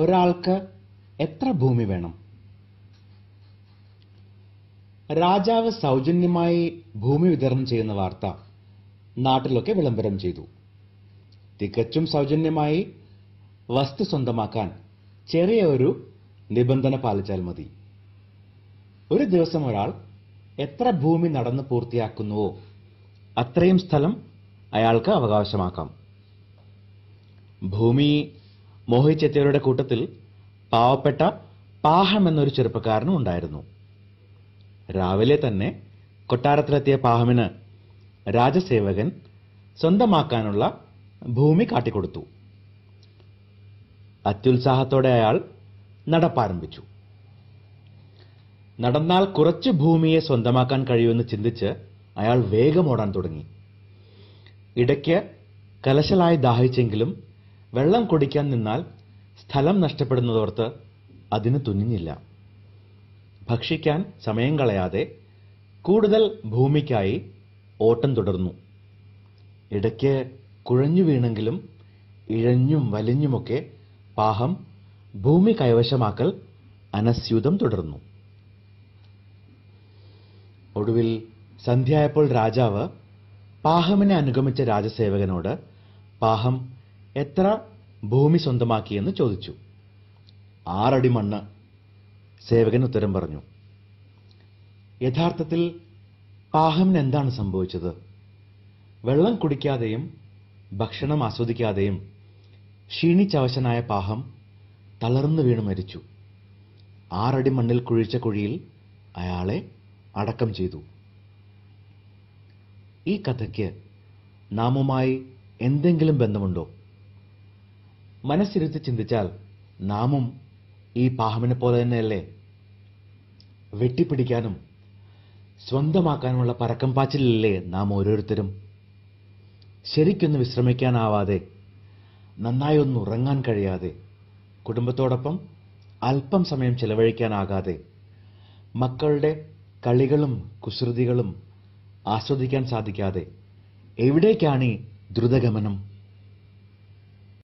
ഒരാൾക്ക് എത്ര ഭൂമി വേണം? രാജാവ് സൗജന്യമായി ഭൂമി വിതരണം ചെയ്യുന്ന വാർത്ത നാട്ടിലൊക്കെ വിളംബരം ചെയ്തു. തികച്ചും സൗജന്യമായി വസ്തു സ്വന്തമാക്കാൻ ചെറിയ ഒരു നിബന്ധന പാലിച്ചാൽ മതി. ഒരു ദിവസം ഒരാൾ എത്ര ഭൂമി നടന്ന് പൂർത്തിയാക്കുന്നുവോ അത്രയും സ്ഥലം അയാൾക്ക് അവകാശമാക്കാം. ഭൂമി മോഹിച്ചെത്തിയവരുടെ കൂട്ടത്തിൽ പാവപ്പെട്ട പാഹം എന്നൊരു ചെറുപ്പക്കാരനും ഉണ്ടായിരുന്നു. രാവിലെ തന്നെ കൊട്ടാരത്തിലെത്തിയ പാഹമിന് രാജസേവകൻ സ്വന്തമാക്കാനുള്ള ഭൂമി കാട്ടിക്കൊടുത്തു. അത്യുത്സാഹത്തോടെ അയാൾ നടപ്പാരംഭിച്ചു. നടന്നാൽ കുറച്ച് ഭൂമിയെ സ്വന്തമാക്കാൻ കഴിയുമെന്ന് ചിന്തിച്ച് അയാൾ വേഗം ഓടാൻ തുടങ്ങി. ഇടയ്ക്ക് കലശലായി ദാഹിച്ചെങ്കിലും വെള്ളം കുടിക്കാൻ നിന്നാൽ സ്ഥലം നഷ്ടപ്പെടുന്നതോർത്ത് അതിന് തുനിഞ്ഞില്ല. ഭക്ഷിക്കാൻ സമയം കളയാതെ കൂടുതൽ ഭൂമിക്കായി ഓട്ടം തുടർന്നു. ഇടയ്ക്ക് കുഴഞ്ഞു വീണെങ്കിലും ഇഴഞ്ഞും വലിഞ്ഞുമൊക്കെ പാഹം ഭൂമി കൈവശമാക്കൽ അനസ്യൂതം തുടർന്നു. ഒടുവിൽ സന്ധ്യയായപ്പോൾ രാജാവ് പാഹമിനെ അനുഗമിച്ച രാജസേവകനോട് പാഹം എത്ര ഭൂമി സ്വന്തമാക്കിയെന്ന് ചോദിച്ചു. 6 അടി മണ്ണ്, സേവകൻ ഉത്തരം പറഞ്ഞു. യഥാർത്ഥത്തിൽ പാഹമിന് എന്താണ് സംഭവിച്ചത്? വെള്ളം കുടിക്കാതെയും ഭക്ഷണം ആസ്വദിക്കാതെയും ക്ഷീണിച്ചവശനായ പാഹം തളർന്നു വീണു മരിച്ചു. 6 അടി മണ്ണിൽ കുഴിച്ച കുഴിയിൽ അയാളെ അടക്കം ചെയ്തു. ഈ കഥയ്ക്ക് നാമുമായി എന്തെങ്കിലും ബന്ധമുണ്ടോ? മനസ്സിരുത്തി ചിന്തിച്ചാൽ നാമും ഈ പാഹമിനെ പോലെ തന്നെയല്ലേ? വെട്ടിപ്പിടിക്കാനും സ്വന്തമാക്കാനുമുള്ള പരക്കം പാച്ചിലല്ലേ നാം ഓരോരുത്തരും? ശരിക്കൊന്ന് വിശ്രമിക്കാനാവാതെ, നന്നായി ഒന്ന് ഉറങ്ങാൻ കഴിയാതെ, കുടുംബത്തോടൊപ്പം അല്പം സമയം ചെലവഴിക്കാനാകാതെ, മക്കളുടെ കളികളും കുസൃതികളും ആസ്വദിക്കാൻ സാധിക്കാതെ എവിടേക്കാണ് ഈ ദ്രുതഗമനം?